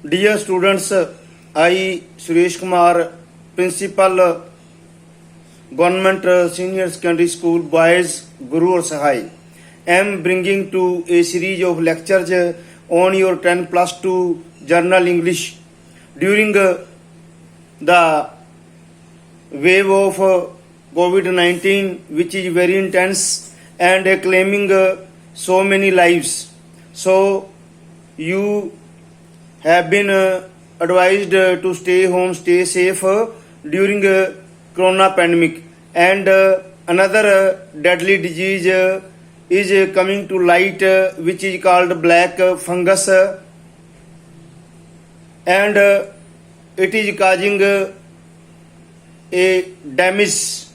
Dear students, I Suresh Kumar, Principal, Government Senior Secondary School Boys, Guru or Sahai, am bringing to a series of lectures on your 10 plus 2 Journal English. During the wave of COVID-19, which is very intense and claiming so many lives. So, you have been advised to stay home, stay safe during corona pandemic, and another deadly disease is coming to light, which is called black fungus, and it is causing a damage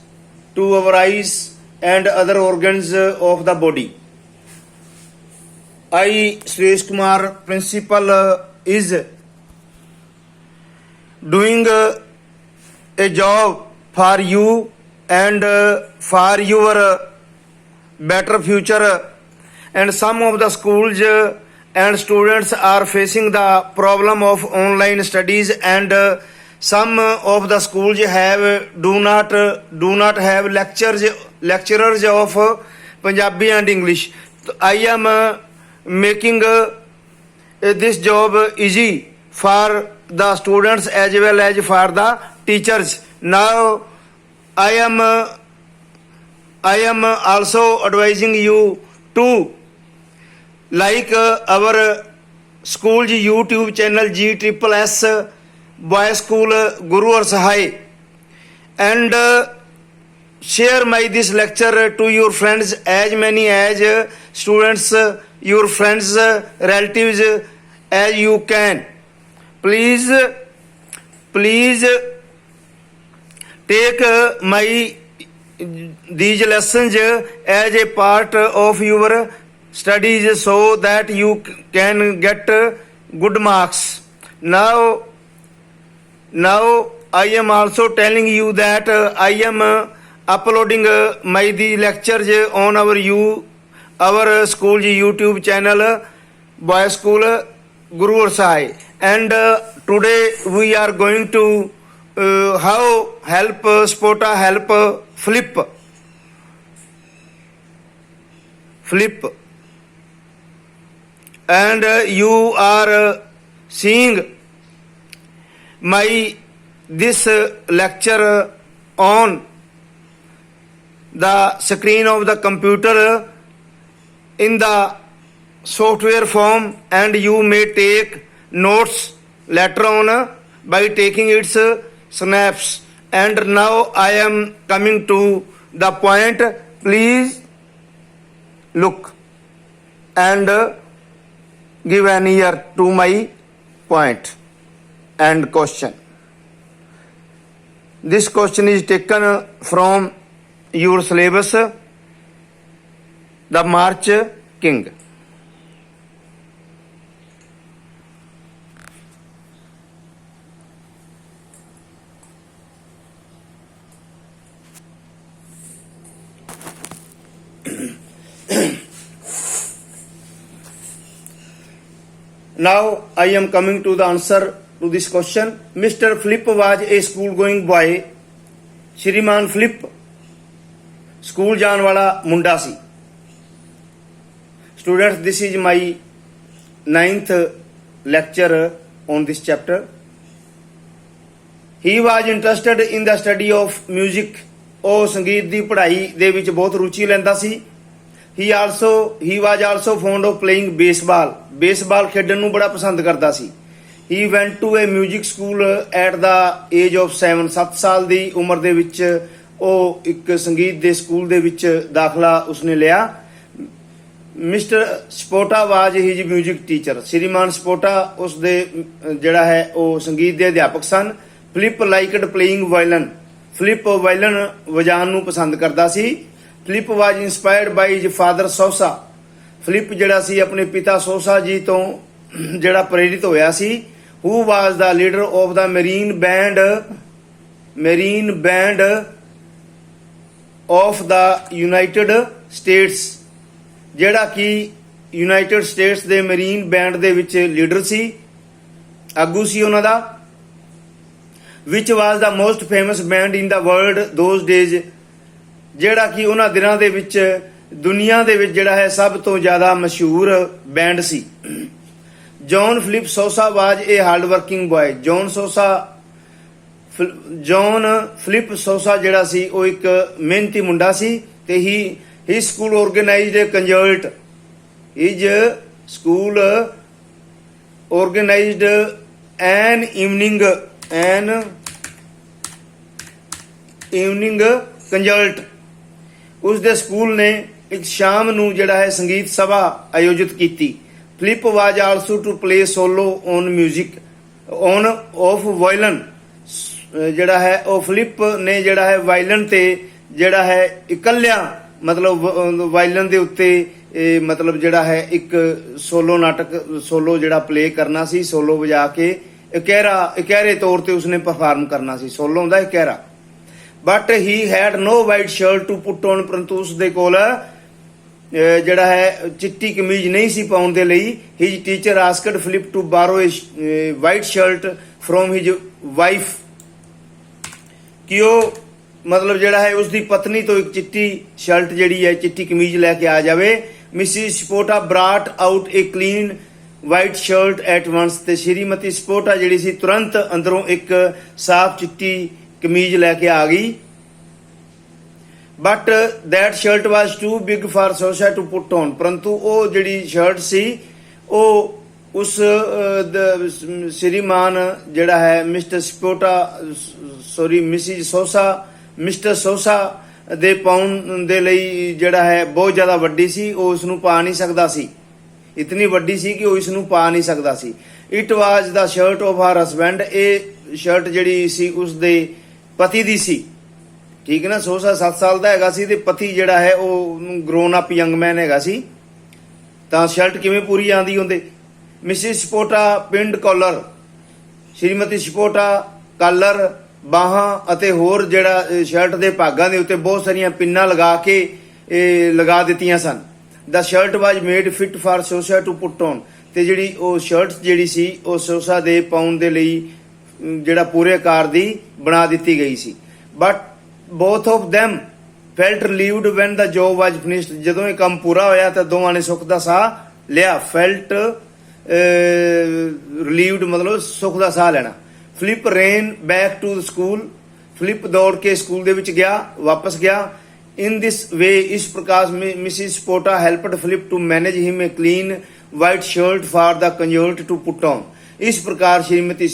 to our eyes and other organs of the body. I, Suresh Kumar, principal, is doing a job for you and for your better future, and some of the schools and students are facing the problem of online studies, and some of the schools do not have lecturers of Punjabi and English. I am making this job easy for the students as well as for the teachers. Now I am also advising you to like our school's YouTube channel GSSS Boys School Guru or Sahai, and share this lecture to your friends, as many as students, your friends, relatives as you can. Please take these lessons as a part of your studies so that you can get good marks. Now I am also telling you that I am uploading the lectures on our school's YouTube channel, Boys School Guru or Sahai, and today we are going to how help Spota help flip, and you are seeing this lecture on the screen of the computer in the software form, and you may take notes later on by taking its snaps. And now I am coming to the point. Please look and give an ear to my point and question. This question is taken from your syllabus, the March King. Now I am coming to the answer to this question. Mr. Flip was a school going boy. Shriman Flip school जान वाला मुंडा सी. Students, this is my 9th lecture on this chapter. He was interested in the study of music. ਉਹ ਸੰਗੀਤ ਦੀ ਪੜ੍ਹਾਈ ਦੇ ਵਿੱਚ ਬਹੁਤ ਰੁਚੀ ਲੈਂਦਾ ਸੀ. He was also fond of playing baseball. Baseball ਖੇਡਣ ਨੂੰ ਬੜਾ ਪਸੰਦ ਕਰਦਾ ਸੀ. He went to a music school at the age of 7 ਸਾਲ ਦੀ ਉਮਰ ਦੇ ਵਿੱਚ ਉਹ ਇੱਕ ਸੰਗੀਤ ਦੇ ਸਕੂਲ ਦੇ ਵਿੱਚ ਦਾਖਲਾ ਉਸਨੇ ਲਿਆ. ਮਿਸਟਰ ਸਪੋਟਾ ਵਾਜ ਹਿਜ ਮਿਊਜ਼ਿਕ ਟੀਚਰ. ਸ਼੍ਰੀਮਾਨ ਸਪੋਟਾ ਉਸ ਦੇ ਜਿਹੜਾ ਹੈ ਉਹ ਸੰਗੀਤ ਦੇ ਅਧਿਆਪਕ ਸਨ. Philip liked playing violin. Philip violin ਵਜਾਉਣ ਨੂੰ ਪਸੰਦ ਕਰਦਾ ਸੀ. Philip was inspired by his father Sousa. Philip ਜਿਹੜਾ ਸੀ ਆਪਣੇ ਪਿਤਾ ਸੋਸਾ ਜੀ ਤੋਂ ਜਿਹੜਾ ਪ੍ਰੇਰਿਤ ਹੋਇਆ ਸੀ. Who was the leader of the Marine band of the United States, ਜਿਹੜਾ ਕਿ ਯੂਨਾਈਟਿਡ ਸਟੇਟਸ ਦੇ ਮੈਰੀਨ ਬੈਂਡ ਦੇ ਵਿੱਚ ਲੀਡਰ ਸੀ. ਆਗੂ ਸੀ ਉਹਨਾਂ ਦਾ। Which was the most famous band in the world those days, ਜਿਹੜਾ ਕਿ ਉਹਨਾਂ ਦਿਨਾਂ ਦੇ ਵਿੱਚ ਦੁਨੀਆ ਦੇ ਵਿੱਚ ਜਿਹੜਾ ਹੈ ਸਭ ਤੋਂ ਜ਼ਿਆਦਾ ਮਸ਼ਹੂਰ ਬੈਂਡ ਸੀ। John Philip Sousa was a hard working boy. John Philip Sousa ਜਿਹੜਾ ਸੀ ਉਹ ਇੱਕ ਮਿਹਨਤੀ ਮੁੰਡਾ ਸੀ ਤੇ ਹੀ school organised a concert. His school organised an evening concert. ਉਸ ਦੇ ਸਕੂਲ ਨੇ ਇੱਕ ਸ਼ਾਮ ਨੂੰ ਜਿਹੜਾ ਹੈ ਸੰਗੀਤ ਸਭਾ ਆਯੋਜਿਤ ਕੀਤੀ। Philip was also to play solo on music on of violin. ਜਿਹੜਾ ਹੈ ਉਹ ਫਿਲਿਪ ਨੇ ਜਿਹੜਾ ਹੈ ਵਾਇਲਨ ਤੇ ਜਿਹੜਾ ਹੈ ਇਕੱਲਿਆਂ ਮਤਲਬ ਵਾਇਲਨ ਦੇ ਉੱਤੇ ਮਤਲਬ ਜਿਹੜਾ ਹੈ ਇੱਕ ਸੋਲੋ ਜਿਹੜਾ ਪਲੇ ਕਰਨਾ ਸੀ, ਸੋਲੋ ਵਜਾ ਕੇ ਇਕਹਿਰੇ ਤੌਰ ਤੇ ਉਸਨੇ ਪਰਫਾਰਮ ਕਰਨਾ ਸੀ। ਸੋਲੋ ਹੁੰਦਾ ਇਕਹਿਰਾ। But he had no white shirt to put on, ਪਰੰਤੂ ਉਸਦੇ ਕੋਲ ਜਿਹੜਾ ਹੈ ਚਿੱਟੀ ਕਮੀਜ਼ ਨਹੀਂ ਸੀ ਪਾਉਣ ਦੇ ਲਈ। His teacher asked Philip to borrow a white shirt from his wife, ਕਿ ਉਹ ਮਤਲਬ ਜਿਹੜਾ ਹੈ ਉਸਦੀ ਪਤਨੀ ਤੋਂ ਇੱਕ ਚਿੱਟੀ ਸ਼ਰਟ ਜਿਹੜੀ ਹੈ ਚਿੱਟੀ ਕਮੀਜ਼ ਲੈ ਕੇ ਆ ਜਾਵੇ। ਮਿਸਿਸ ਸਪੋਟਾ brought out a clean white shirt at once, ਤੇ ਸ਼੍ਰੀਮਤੀ ਸਪੋਟਾ ਜਿਹੜੀ ਸੀ ਤੁਰੰਤ ਅੰਦਰੋਂ ਇੱਕ ਸਾਫ਼ ਚਿੱਟੀ ਕਮੀਜ਼ ਲੈ ਕੇ ਆ ਗਈ। But that shirt was too big for Sousa to put on, ਪਰੰਤੂ ਉਹ ਜਿਹੜੀ ਸ਼ਰਟ ਸੀ ਉਹ ਉਸ ਸ਼੍ਰੀਮਾਨ ਜਿਹੜਾ ਹੈ ਮਿਸਟਰ ਸੋਸਾ ਦੇ ਪਾਉਣ ਦੇ ਲਈ ਜਿਹੜਾ ਹੈ ਬਹੁਤ ਜ਼ਿਆਦਾ ਵੱਡੀ ਸੀ। ਉਹ ਉਸ ਨੂੰ ਪਾ ਨਹੀਂ ਸਕਦਾ ਸੀ, ਇਤਨੀ ਵੱਡੀ ਸੀ ਕਿ ਉਹ ਇਸ ਨੂੰ ਪਾ ਨਹੀਂ ਸਕਦਾ ਸੀ। ਇਟ ਵਾਜ ਦਾ ਸ਼ਰਟ ਆਫ ਹਰ ਹਸਬੈਂਡ, ਇਹ ਸ਼ਰਟ ਜਿਹੜੀ ਸੀ ਉਸ ਦੇ ਪਤੀ ਦੀ ਸੀ। ਠੀਕ ਨਾ, ਸੋਸਾ 7 ਸਾਲ ਦਾ ਹੈਗਾ ਸੀ ਤੇ ਪਤੀ ਜਿਹੜਾ ਹੈ ਉਹ ਗਰੋਨ ਅਪ ਯੰਗ ਮੈਨ ਹੈਗਾ ਸੀ, ਤਾਂ ਸ਼ਰਟ ਕਿਵੇਂ ਪੂਰੀ ਆਂਦੀ ਹੁੰਦੇ। ਮਿਸਿਸ ਸਪੋਟਾ ਪਿੰਡ ਕਾਲਰ, ਸ਼੍ਰੀਮਤੀ ਸਪੋਟਾ ਕਾਲਰ ਬਾਹਾਂ ਅਤੇ ਹੋਰ ਜਿਹੜਾ ਸ਼ਰਟ ਦੇ ਭਾਗਾਂ ਦੇ ਉੱਤੇ ਬਹੁਤ ਸਾਰੀਆਂ ਪਿੰਨਾਂ ਲਗਾ ਦਿੱਤੀਆਂ ਸਨ। The shirt was made fit for ਸੋਸਾ ਟੂ ਪੁੱਟ ਔਨ, ਤੇ ਜਿਹੜੀ ਉਹ ਸ਼ਰਟ ਜਿਹੜੀ ਸੀ ਉਹ ਸੋਸਾ ਦੇ ਪਾਉਣ ਦੇ ਲਈ ਜਿਹੜਾ ਪੂਰੇ ਆਕਾਰ ਦੀ ਬਣਾ ਦਿੱਤੀ ਗਈ ਸੀ। But both of them felt relieved when the job was finished, ਜਦੋਂ ਇਹ ਕੰਮ ਪੂਰਾ ਹੋਇਆ ਤਾਂ ਦੋਵਾਂ ਨੇ ਸੁੱਖ ਦਾ ਸਾਹ ਲਿਆ। felt relieved ਮਤਲਬ ਸੁੱਖ ਦਾ ਸਾਹ ਲੈਣਾ। Philip ran back to the school, Philip ਦੌੜ ਕੇ ਸਕੂਲ ਦੇ ਵਿੱਚ ਵਾਪਸ ਗਿਆ। in this way, ਇਸ ਪ੍ਰਕਾਰ ਮਿਸਿਸ ਸਪੋਟਾ helped Philip to manage him a clean white shirt for the conjuror to put on। ਇਸ ਪ੍ਰਕਾਰ ਸ਼੍ਰੀਮਤੀ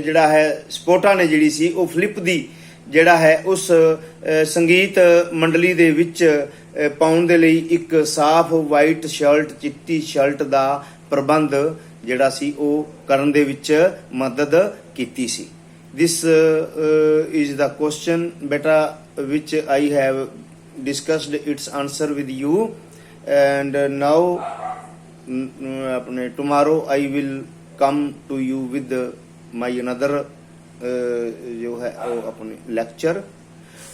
ਜਿਹੜਾ ਹੈ ਸਪੋਟਾ ਨੇ ਜਿਹੜੀ ਸੀ ਉਹ ਫਿਲਿਪ ਦੀ ਜਿਹੜਾ ਹੈ ਉਸ ਸੰਗੀਤ ਮੰਡਲੀ ਦੇ ਵਿੱਚ ਪਾਉਣ ਦੇ ਲਈ ਇੱਕ ਸਾਫ਼ ਵਾਈਟ ਸ਼ਰਟ ਚਿੱਟੀ ਸ਼ਰਟ ਦਾ ਪ੍ਰਬੰਧ ਜਿਹੜਾ ਸੀ ਉਹ ਕਰਨ ਦੇ ਵਿੱਚ ਮਦਦ ਕੀਤੀ ਸੀ। ਦਿਸ ਇਜ਼ ਦਾ ਕੁਐਸਚਨ ਬੇਟਾ which I have discussed its answer with you, and now tomorrow I will come to you with my another जो है अपने lecture,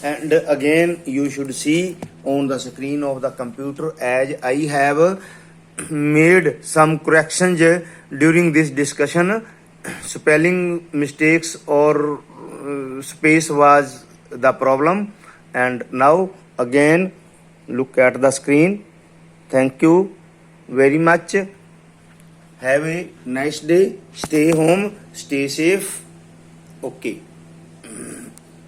and again you should see on the screen of the computer as I have made some corrections during this discussion. Spelling mistakes or space was the problem, and now again look at the screen. Thank you very much. Have a nice day. Stay home, stay safe. Okay.